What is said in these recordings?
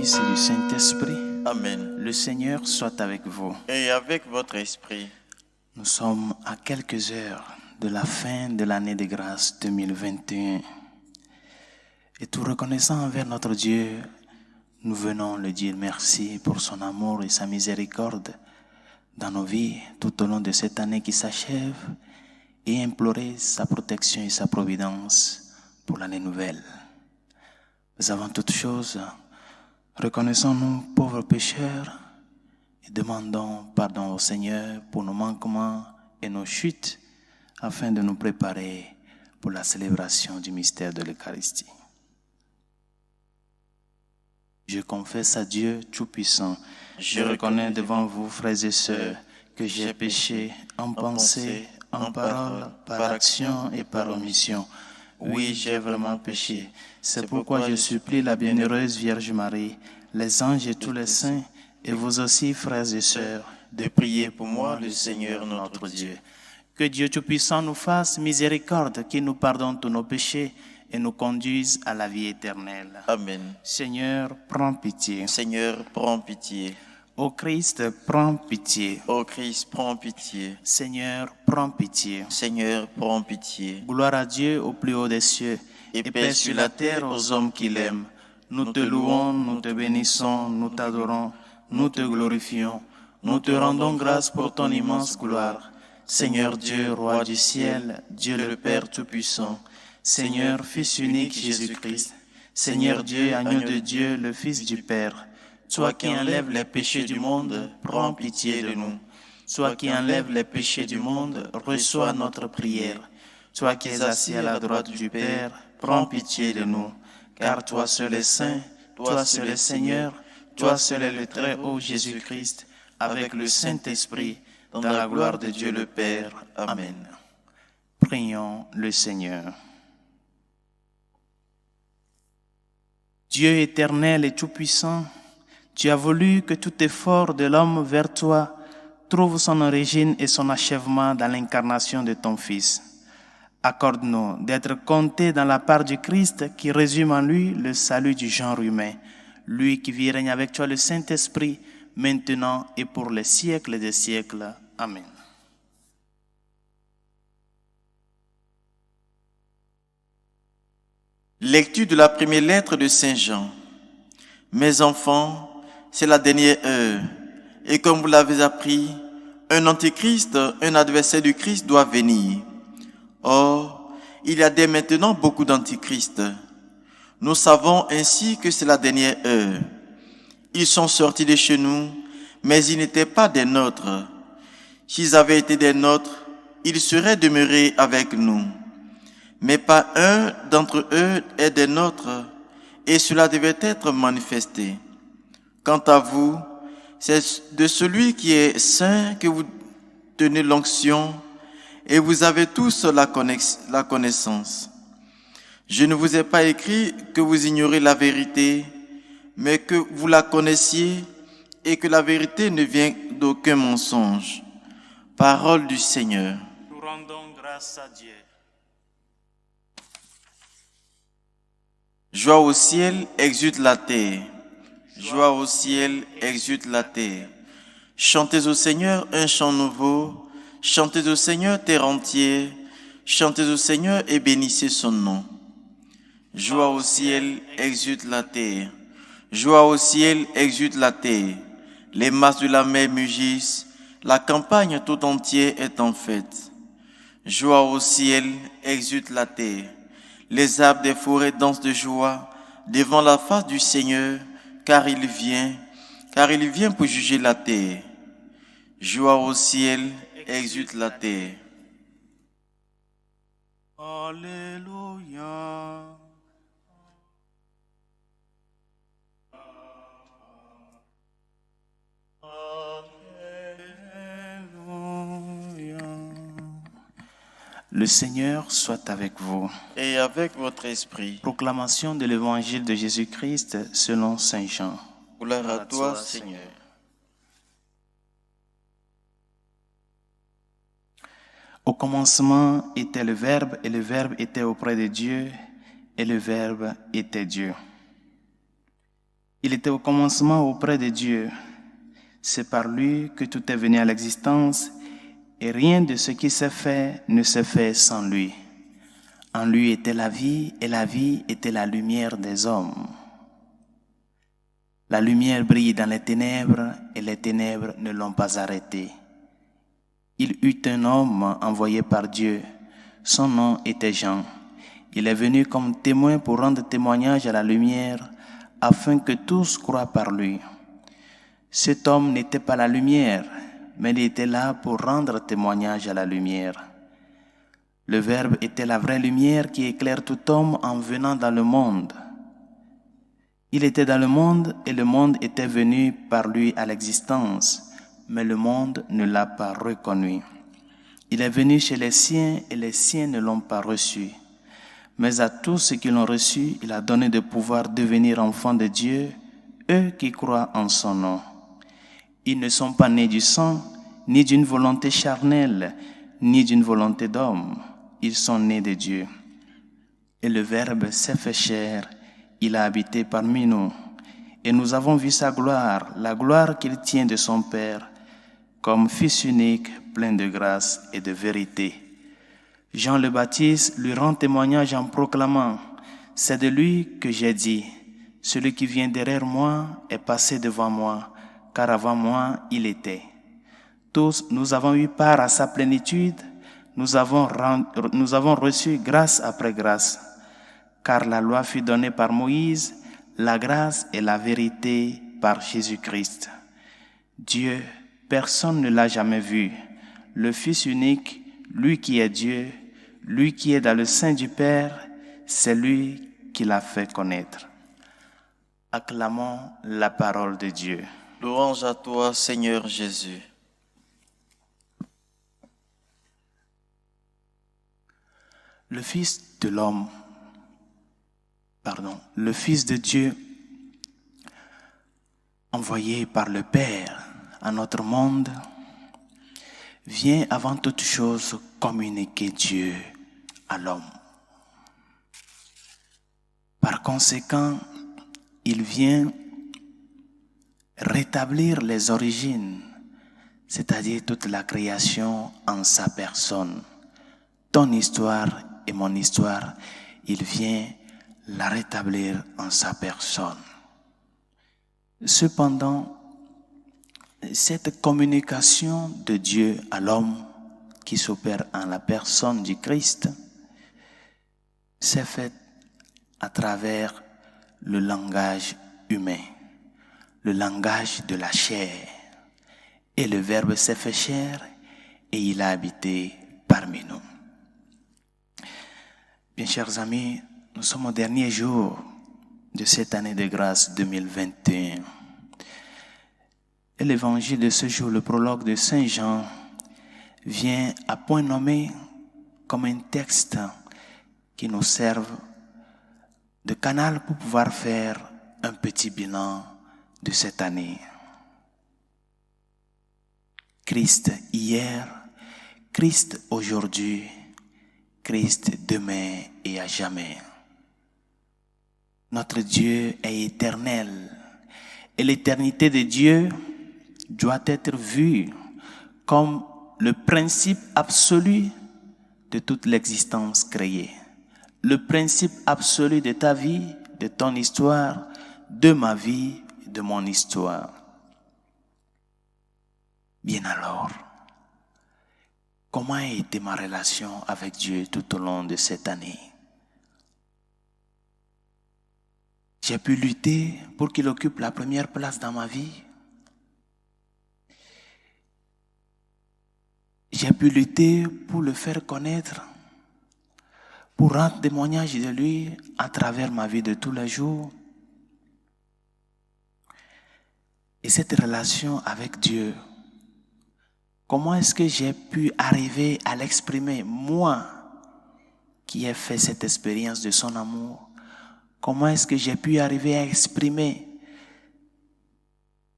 Fils et du Saint-Esprit. Amen. Le Seigneur soit avec vous. Et avec votre esprit. Nous sommes à quelques heures de la fin de l'année de grâce 2021. Et tout reconnaissant envers notre Dieu, nous venons lui dire merci pour son amour et sa miséricorde dans nos vies tout au long de cette année qui s'achève et implorer sa protection et sa providence pour l'année nouvelle. Mais avant toute chose, reconnaissons-nous pauvres pécheurs et demandons pardon au Seigneur pour nos manquements et nos chutes afin de nous préparer pour la célébration du mystère de l'Eucharistie. Je confesse à Dieu Tout-Puissant, je reconnais devant vous, frères et sœurs, que j'ai péché en pensée, en parole, par action et par omission. Oui, j'ai vraiment péché. C'est pourquoi je supplie la bienheureuse Vierge Marie, les anges et tous les saints, et vous aussi, frères et sœurs, de prier pour moi, le Seigneur notre Dieu. Que Dieu Tout-Puissant nous fasse miséricorde, qu'il nous pardonne tous nos péchés et nous conduise à la vie éternelle. Amen. Seigneur, prends pitié. Seigneur, prends pitié. Ô Christ, prends pitié. Ô Christ, prends pitié. Seigneur, prends pitié. Seigneur, prends pitié. Gloire à Dieu au plus haut des cieux et paix sur la terre aux hommes qui l'aiment. Nous te louons, nous te bénissons, nous t'adorons, nous te glorifions. Nous te rendons grâce pour ton immense gloire. Seigneur Dieu, roi du ciel, Dieu le Père Tout-Puissant, Seigneur, Fils unique Jésus-Christ, Seigneur Dieu, agneau de Dieu, le Fils du Père, toi qui enlèves les péchés du monde, prends pitié de nous. Toi qui enlèves les péchés du monde, reçois notre prière. Toi qui es assis à la droite du Père, prends pitié de nous. Car toi seul est saint, toi seul est Seigneur, toi seul est le très haut Jésus-Christ, avec le Saint-Esprit, dans la gloire de Dieu le Père. Amen. Prions le Seigneur. Dieu éternel et tout-puissant, tu as voulu que tout effort de l'homme vers toi trouve son origine et son achèvement dans l'incarnation de ton Fils. Accorde-nous d'être comptés dans la part du Christ qui résume en lui le salut du genre humain, lui qui vit et règne avec toi le Saint-Esprit, maintenant et pour les siècles des siècles. Amen. Lecture de la première lettre de Saint Jean. Mes enfants, c'est la dernière heure, et comme vous l'avez appris, un antichrist, un adversaire du Christ doit venir. Or, il y a dès maintenant beaucoup d'antichrists. Nous savons ainsi que c'est la dernière heure. Ils sont sortis de chez nous, mais ils n'étaient pas des nôtres. S'ils avaient été des nôtres, ils seraient demeurés avec nous. Mais pas un d'entre eux est des nôtres, et cela devait être manifesté. Quant à vous, c'est de celui qui est saint que vous tenez l'onction, et vous avez tous la connaissance. Je ne vous ai pas écrit que vous ignorez la vérité, mais que vous la connaissiez, et que la vérité ne vient d'aucun mensonge. Parole du Seigneur. Nous rendons grâce à Dieu. Joie au ciel, exulte la terre. Joie au ciel, exulte la terre. Chantez au Seigneur un chant nouveau. Chantez au Seigneur terre entière. Chantez au Seigneur et bénissez son nom. Joie au ciel, exulte la terre. Joie au ciel, exulte la terre. Les masses de la mer mugissent. La campagne tout entière est en fête. Joie au ciel, exulte la terre. Les arbres des forêts dansent de joie devant la face du Seigneur, car il vient pour juger la terre. Joie au ciel, exulte la terre. Alléluia. Le Seigneur soit avec vous. Et avec votre esprit. Proclamation de l'Évangile de Jésus-Christ selon Saint Jean. Gloire à toi, Seigneur. Au commencement était le Verbe, et le Verbe était auprès de Dieu, et le Verbe était Dieu. Il était au commencement auprès de Dieu. C'est par lui que tout est venu à l'existence et rien de ce qui s'est fait ne s'est fait sans lui. En lui était la vie et la vie était la lumière des hommes. La lumière brille dans les ténèbres et les ténèbres ne l'ont pas arrêté. Il eut un homme envoyé par Dieu. Son nom était Jean. Il est venu comme témoin pour rendre témoignage à la lumière afin que tous croient par lui. Cet homme n'était pas la lumière, mais il était là pour rendre témoignage à la lumière. Le Verbe était la vraie lumière qui éclaire tout homme en venant dans le monde. Il était dans le monde et le monde était venu par lui à l'existence, mais le monde ne l'a pas reconnu. Il est venu chez les siens et les siens ne l'ont pas reçu. Mais à tous ceux qui l'ont reçu, il a donné de pouvoir devenir enfants de Dieu, eux qui croient en son nom. Ils ne sont pas nés du sang, ni d'une volonté charnelle, ni d'une volonté d'homme. Ils sont nés de Dieu. Et le Verbe s'est fait chair, il a habité parmi nous. Et nous avons vu sa gloire, la gloire qu'il tient de son Père, comme Fils unique, plein de grâce et de vérité. Jean le Baptiste lui rend témoignage en proclamant « C'est de lui que j'ai dit, celui qui vient derrière moi est passé devant moi, car avant moi il était. » Tous, nous avons eu part à sa plénitude, nous avons reçu grâce après grâce, car la loi fut donnée par Moïse, la grâce et la vérité par Jésus-Christ. Dieu, personne ne l'a jamais vu, le Fils unique, lui qui est Dieu, lui qui est dans le sein du Père, c'est lui qui l'a fait connaître. Acclamons la parole de Dieu. Louange à toi, Seigneur Jésus. Le Fils de l'homme, le Fils de Dieu, envoyé par le Père à notre monde, vient avant toute chose communiquer Dieu à l'homme. Par conséquent, il vient rétablir les origines, c'est-à-dire toute la création en sa personne. Ton histoire et mon histoire, il vient la rétablir en sa personne. Cependant, cette communication de Dieu à l'homme qui s'opère en la personne du Christ s'est faite à travers le langage humain, le langage de la chair. Et le Verbe s'est fait chair et il a habité parmi nous. Bien chers amis, nous sommes au dernier jour de cette année de grâce 2021. Et l'évangile de ce jour, le prologue de Saint Jean, vient à point nommé comme un texte qui nous serve de canal pour pouvoir faire un petit bilan de cette année. Christ hier, Christ aujourd'hui, Christ demain et à jamais. Notre Dieu est éternel et l'éternité de Dieu doit être vue comme le principe absolu de toute l'existence créée. Le principe absolu de ta vie, de ton histoire, de ma vie, de mon histoire. Bien alors, comment a été ma relation avec Dieu tout au long de cette année? J'ai pu lutter pour qu'il occupe la première place dans ma vie. J'ai pu lutter pour le faire connaître, pour rendre témoignage de lui à travers ma vie de tous les jours. Et cette relation avec Dieu, comment est-ce que j'ai pu arriver à l'exprimer, moi qui ai fait cette expérience de son amour? Comment est-ce que j'ai pu arriver à exprimer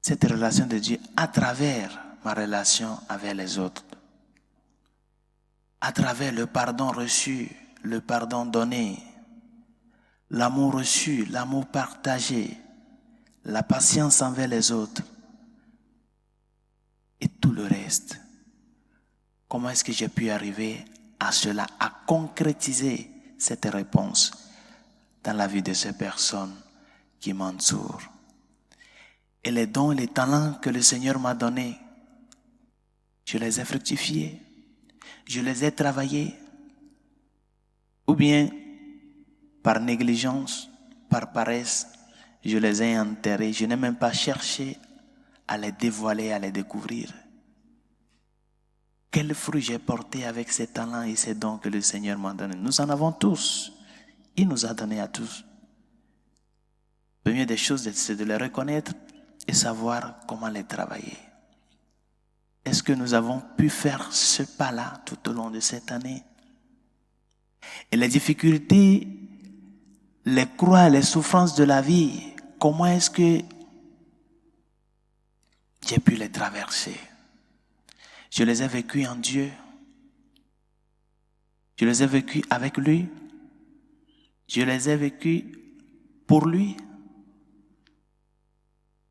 cette relation de Dieu à travers ma relation avec les autres? À travers le pardon reçu, le pardon donné, l'amour reçu, l'amour partagé, la patience envers les autres et tout le reste. Comment est-ce que j'ai pu arriver à cela, à concrétiser cette réponse dans la vie de ces personnes qui m'entourent? Et les dons et les talents que le Seigneur m'a donnés, je les ai fructifiés, je les ai travaillés, ou bien par négligence, par paresse, je les ai enterrés. Je n'ai même pas cherché à les dévoiler, à les découvrir. Quel fruit j'ai porté avec ces talents et ces dons que le Seigneur m'a donnés? Nous en avons tous. Il nous a donné à tous. La première des choses, c'est de les reconnaître et savoir comment les travailler. Est-ce que nous avons pu faire ce pas-là tout au long de cette année? Et les difficultés, les croix, les souffrances de la vie, comment est-ce que j'ai pu les traverser? Je les ai vécues en Dieu. Je les ai vécues avec lui. Je les ai vécues pour lui.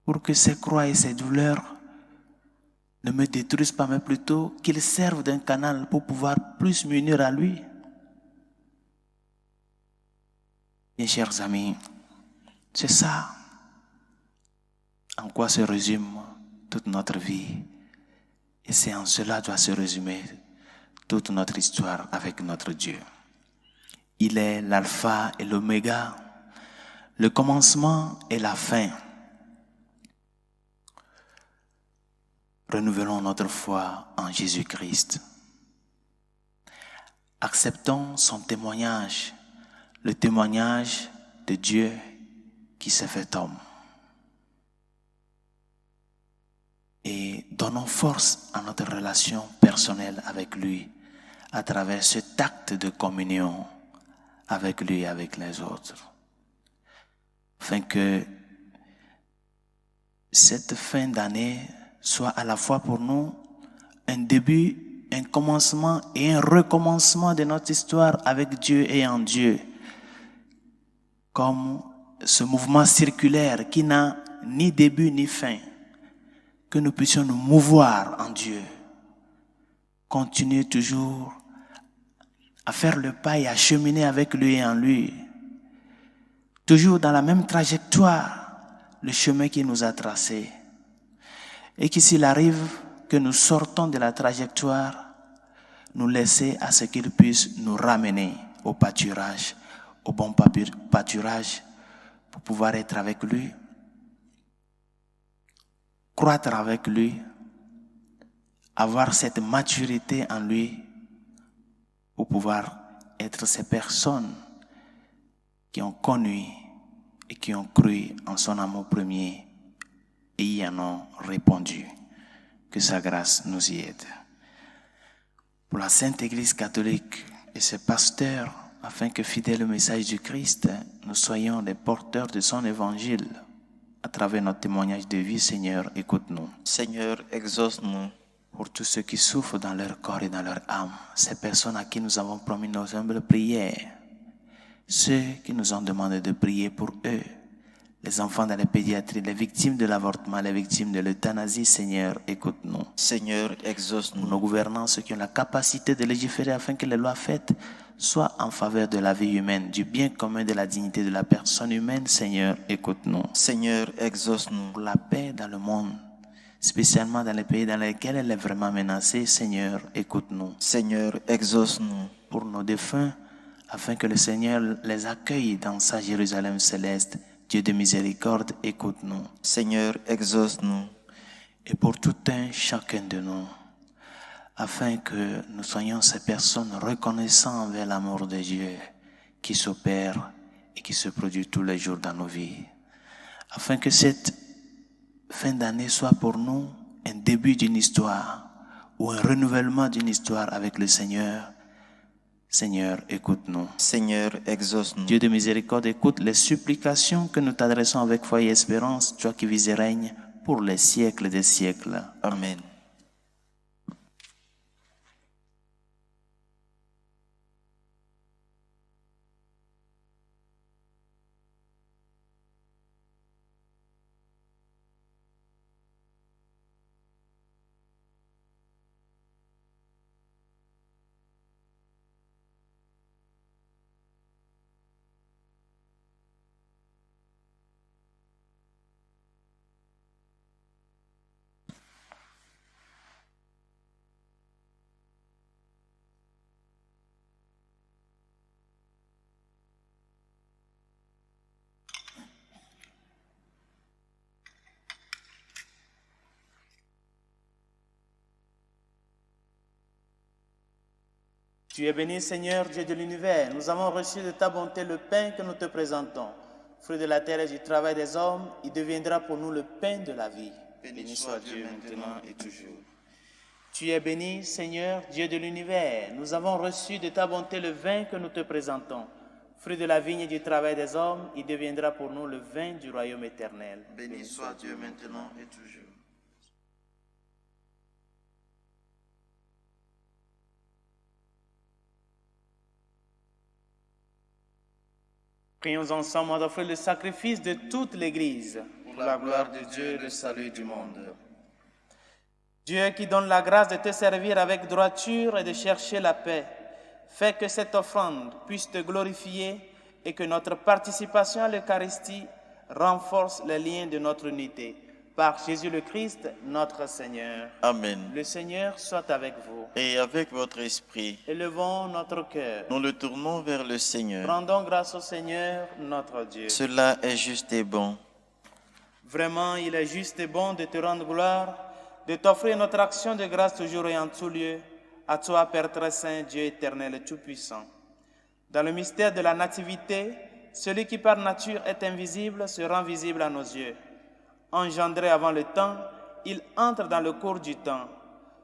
Pour que ces croix et ces douleurs ne me détruisent pas, mais plutôt qu'ils servent d'un canal pour pouvoir plus m'unir à lui. Mes chers amis, c'est ça en quoi se résume toute notre vie. Et c'est en cela doit se résumer toute notre histoire avec notre Dieu. Il est l'alpha et l'oméga, le commencement et la fin. Renouvelons notre foi en Jésus-Christ. Acceptons son témoignage, le témoignage de Dieu qui s'est fait homme. Et donnons force à notre relation personnelle avec lui à travers cet acte de communion avec lui et avec les autres. Afin que cette fin d'année soit à la fois pour nous un début, un commencement et un recommencement de notre histoire avec Dieu et en Dieu. Comme ce mouvement circulaire qui n'a ni début ni fin. Que nous puissions nous mouvoir en Dieu. Continuer toujours à faire le pas et à cheminer avec lui et en lui. Toujours dans la même trajectoire, le chemin qu'il nous a tracé. Et que s'il arrive que nous sortons de la trajectoire, nous laisser à ce qu'il puisse nous ramener au pâturage, au bon pâturage, pour pouvoir être avec lui, croître avec lui, avoir cette maturité en lui pour pouvoir être ces personnes qui ont connu et qui ont cru en son amour premier et y en ont répondu. Que sa grâce nous y aide. Pour la Sainte Église catholique et ses pasteurs, afin que, fidèles au message du Christ, nous soyons les porteurs de son évangile. À travers notre témoignage de vie, Seigneur, écoute-nous. Seigneur, exauce-nous. Pour tous ceux qui souffrent dans leur corps et dans leur âme, ces personnes à qui nous avons promis nos humbles prières, ceux qui nous ont demandé de prier pour eux, les enfants dans les pédiatries, les victimes de l'avortement, les victimes de l'euthanasie, Seigneur, écoute-nous. Seigneur, exauce-nous. Pour nos gouvernants, ceux qui ont la capacité de légiférer afin que les lois faites soient en faveur de la vie humaine, du bien commun, de la dignité de la personne humaine, Seigneur, écoute-nous. Seigneur, exauce-nous. Pour la paix dans le monde, spécialement dans les pays dans lesquels elle est vraiment menacée, Seigneur, écoute-nous. Seigneur, exauce-nous. Pour nos défunts, afin que le Seigneur les accueille dans sa Jérusalem céleste, Dieu de miséricorde, écoute-nous. Seigneur, exauce-nous. Et pour tout un chacun de nous, afin que nous soyons ces personnes reconnaissantes envers l'amour de Dieu qui s'opère et qui se produit tous les jours dans nos vies. Afin que cette fin d'année soit pour nous un début d'une histoire ou un renouvellement d'une histoire avec le Seigneur. Seigneur, écoute-nous. Seigneur, exauce-nous. Dieu de miséricorde, écoute les supplications que nous t'adressons avec foi et espérance, toi qui vis et règnes pour les siècles des siècles. Amen. Tu es béni, Seigneur, Dieu de l'univers. Nous avons reçu de ta bonté le pain que nous te présentons. Fruit de la terre et du travail des hommes, il deviendra pour nous le pain de la vie. Béni soit Dieu maintenant et toujours. Tu es béni, Seigneur, Dieu de l'univers. Nous avons reçu de ta bonté le vin que nous te présentons. Fruit de la vigne et du travail des hommes, il deviendra pour nous le vin du royaume éternel. Béni soit Dieu maintenant et toujours. Prions ensemble d'offrir le sacrifice de toute l'Église Pour la gloire de Dieu et le salut du monde. Dieu qui donne la grâce de te servir avec droiture et de chercher la paix, fais que cette offrande puisse te glorifier et que notre participation à l'Eucharistie renforce les liens de notre unité. Par Jésus le Christ, notre Seigneur. Amen. Le Seigneur soit avec vous. Et avec votre esprit, Élevons notre cœur. nous le tournons vers le Seigneur. Rendons grâce au Seigneur, notre Dieu. Cela est juste et bon. Vraiment, il est juste et bon de te rendre gloire, de t'offrir notre action de grâce toujours et en tout lieu, à toi, Père très saint, Dieu éternel et tout-puissant. Dans le mystère de la nativité, celui qui par nature est invisible se rend visible à nos yeux. Engendré avant le temps, il entre dans le cours du temps.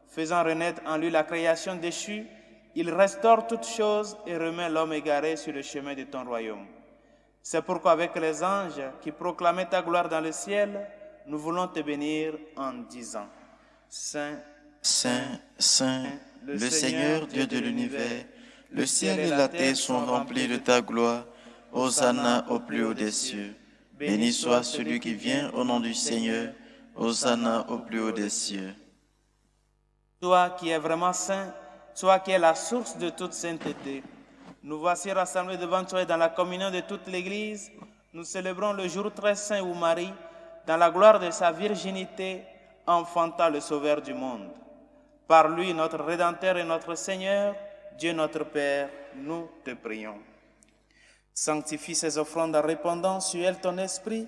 Faisant renaître en lui la création déchue, il restaure toutes choses et remet l'homme égaré sur le chemin de ton royaume. C'est pourquoi avec les anges qui proclamaient ta gloire dans le ciel, nous voulons te bénir en disant: Saint, Saint, Saint, le Seigneur Dieu de l'univers, le ciel et la terre sont remplis de ta gloire. Hosanna au plus haut des cieux. Béni soit celui qui vient au nom du Seigneur. Hosanna au plus haut des cieux. toi qui es vraiment saint, toi qui es la source de toute sainteté, nous voici rassemblés devant toi et dans la communion de toute l'Église. Nous célébrons le jour très saint où Marie, dans la gloire de sa virginité, enfanta le Sauveur du monde. Par lui, notre Rédempteur et notre Seigneur, Dieu notre Père, nous te prions. Sanctifie ces offrandes en répandant sur elles ton esprit,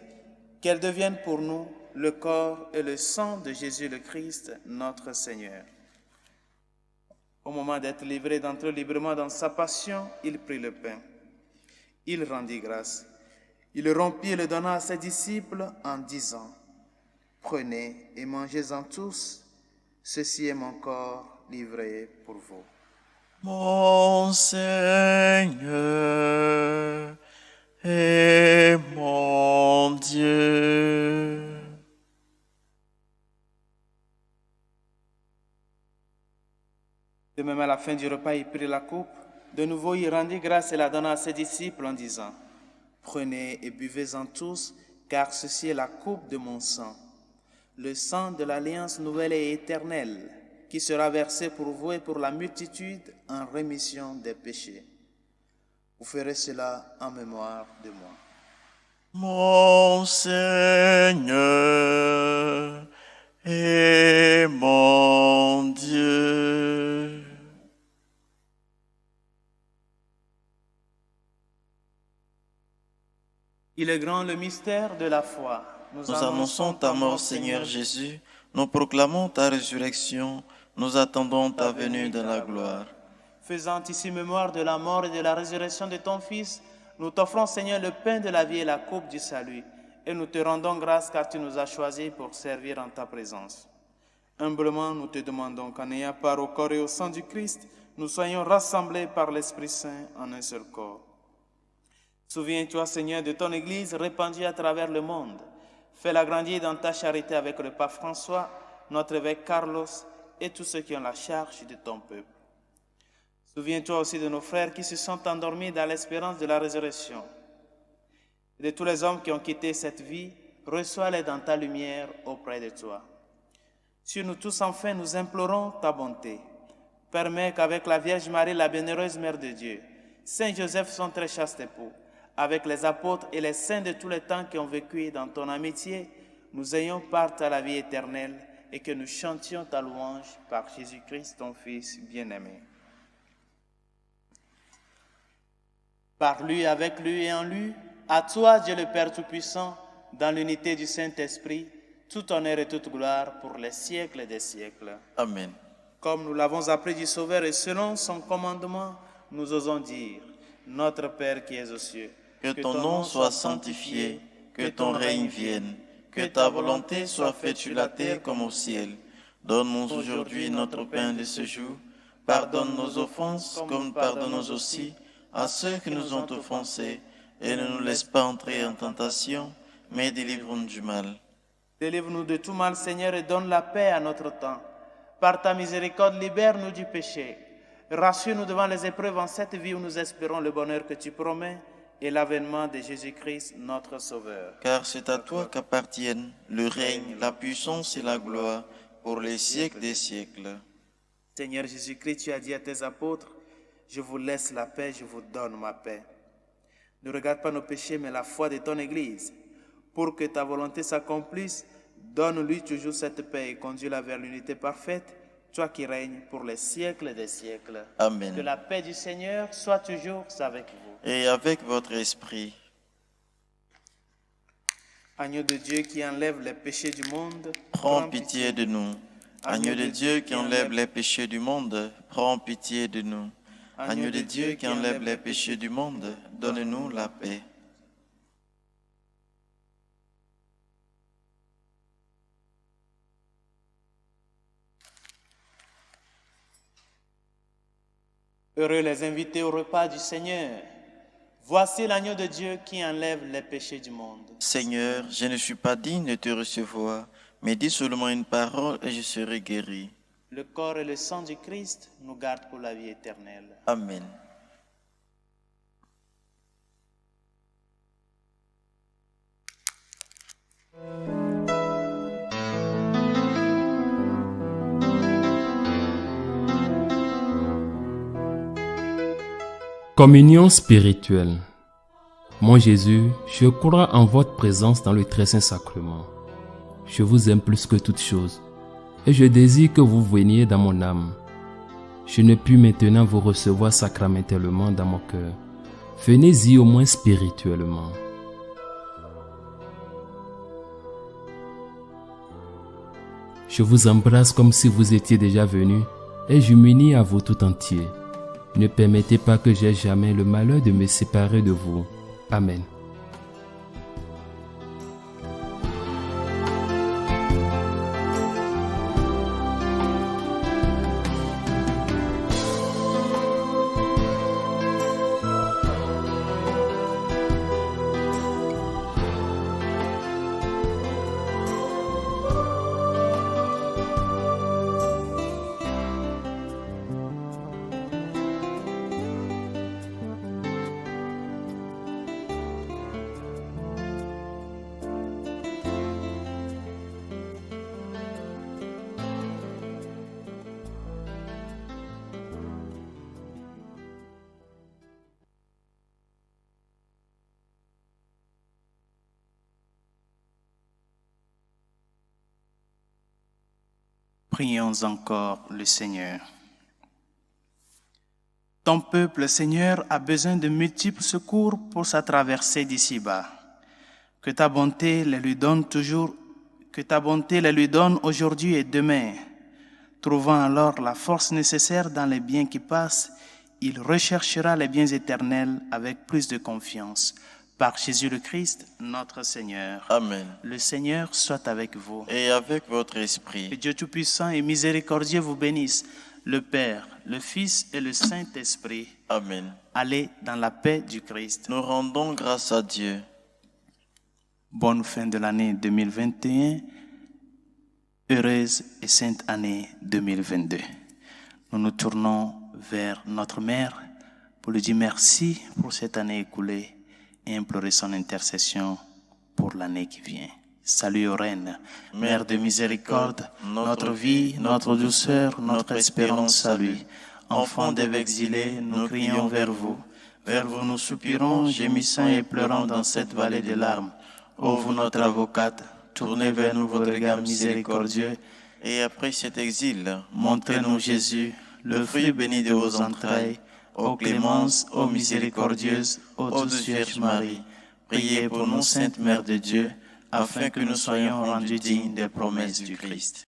qu'elles deviennent pour nous le corps et le sang de Jésus le Christ, notre Seigneur. Au moment d'être livré d'entrer librement dans sa passion, il prit le pain. Il rendit grâce. Il le rompit et le donna à ses disciples en disant: Prenez et mangez-en tous, ceci est mon corps livré pour vous. Mon Seigneur et mon Dieu. De même, à la fin du repas, il prit la coupe. De nouveau, il rendit grâce et la donna à ses disciples en disant: Prenez et buvez-en tous, car ceci est la coupe de mon sang, le sang de l'alliance nouvelle et éternelle, qui sera versé pour vous et pour la multitude en rémission des péchés. Vous ferez cela en mémoire de moi. Mon Seigneur et mon Dieu. Il est grand le mystère de la foi. Nous annonçons ta mort, Seigneur Jésus. Nous proclamons ta résurrection. Nous attendons ta venue dans la gloire. Faisant ici mémoire de la mort et de la résurrection de ton Fils, nous t'offrons, Seigneur, le pain de la vie et la coupe du salut. Et nous te rendons grâce car tu nous as choisis pour servir en ta présence. Humblement, nous te demandons qu'en ayant part au corps et au sang du Christ, nous soyons rassemblés par l'Esprit Saint en un seul corps. Souviens-toi, Seigneur, de ton Église répandue à travers le monde. Fais-la grandir dans ta charité avec le pape François, notre évêque Carlos et tous ceux qui ont la charge de ton peuple. Souviens-toi aussi de nos frères qui se sont endormis dans l'espérance de la résurrection. Et de tous les hommes qui ont quitté cette vie, reçois-les dans ta lumière auprès de toi. Sur nous tous, enfin, nous implorons ta bonté. Permets qu'avec la Vierge Marie, la bienheureuse Mère de Dieu, Saint Joseph, son très chaste époux, avec les apôtres et les saints de tous les temps qui ont vécu dans ton amitié, nous ayons part à la vie éternelle et que nous chantions ta louange par Jésus-Christ, ton Fils bien-aimé. Par lui, avec lui et en lui, à toi, Dieu le Père Tout-Puissant, dans l'unité du Saint-Esprit, tout honneur et toute gloire pour les siècles des siècles. Amen. Comme nous l'avons appris du Sauveur et selon son commandement, nous osons dire, Notre Père qui es aux cieux, que ton nom soit sanctifié, que ton règne vienne, que ta volonté soit faite sur la terre comme au ciel. Donne-nous aujourd'hui notre pain de ce jour. Pardonne nos offenses comme nous pardonnons aussi à ceux qui nous ont offensés. Et ne nous laisse pas entrer en tentation, mais délivre-nous du mal. Délivre-nous de tout mal, Seigneur, et donne la paix à notre temps. Par ta miséricorde, libère-nous du péché. Rassure-nous devant les épreuves en cette vie où nous espérons le bonheur que tu promets et l'avènement de Jésus-Christ, notre Sauveur. Car c'est à toi qu'appartiennent le règne, la puissance et la gloire pour les siècles des siècles. Seigneur Jésus-Christ, tu as dit à tes apôtres, je vous laisse la paix, je vous donne ma paix. Ne regarde pas nos péchés, mais la foi de ton Église. Pour que ta volonté s'accomplisse, donne-lui toujours cette paix et conduis-la vers l'unité parfaite, toi qui règnes pour les siècles des siècles. Amen. Que la paix du Seigneur soit toujours avec vous. Et avec votre esprit. Agneau de Dieu qui enlève les péchés du monde, Prends pitié de nous. Agneau de Dieu qui enlève les péchés du monde, prends pitié de nous. Agneau de Dieu qui enlève les péchés du monde, donne-nous la paix. Heureux les invités au repas du Seigneur. Voici l'agneau de Dieu qui enlève les péchés du monde. Seigneur, je ne suis pas digne de te recevoir, mais dis seulement une parole et je serai guéri. Le corps et le sang du Christ nous gardent pour la vie éternelle. Amen. Communion spirituelle. Mon Jésus, je crois en votre présence dans le très saint sacrement. Je vous aime plus que toute chose et je désire que vous veniez dans mon âme. Je ne puis maintenant vous recevoir sacramentellement dans mon cœur. Venez-y au moins spirituellement. Je vous embrasse comme si vous étiez déjà venu et je m'unis à vous tout entier. Ne permettez pas que j'aie jamais le malheur de me séparer de vous. Amen. Prions encore le Seigneur. Ton peuple, Seigneur, a besoin de multiples secours pour sa traversée d'ici-bas. Que ta bonté les lui donne aujourd'hui et demain. Trouvant alors la force nécessaire dans les biens qui passent, il recherchera les biens éternels avec plus de confiance. Par Jésus le Christ, notre Seigneur. Amen. Le Seigneur soit avec vous. Et avec votre esprit. Que Dieu Tout-Puissant et miséricordieux vous bénisse, le Père, le Fils et le Saint-Esprit. Amen. Allez dans la paix du Christ. Nous rendons grâce à Dieu. Bonne fin de l'année 2021. Heureuse et sainte année 2022. Nous nous tournons vers notre Mère pour lui dire merci pour cette année écoulée et implorer son intercession pour l'année qui vient. Salut aux reines, Mère de miséricorde, notre vie, notre douceur, notre espérance à lui. Enfants d'Ève exilés, nous crions vers vous. Vers vous nous soupirons, gémissant et pleurant dans cette vallée de larmes. Ô vous notre avocate, tournez vers nous votre regard miséricordieux. Et après cet exil, montrez-nous Jésus, le fruit béni de vos entrailles. Ô clémence, ô miséricordieuse, ô douce Vierge Marie, priez pour nous, Sainte Mère de Dieu, afin que nous soyons rendus dignes des promesses du Christ.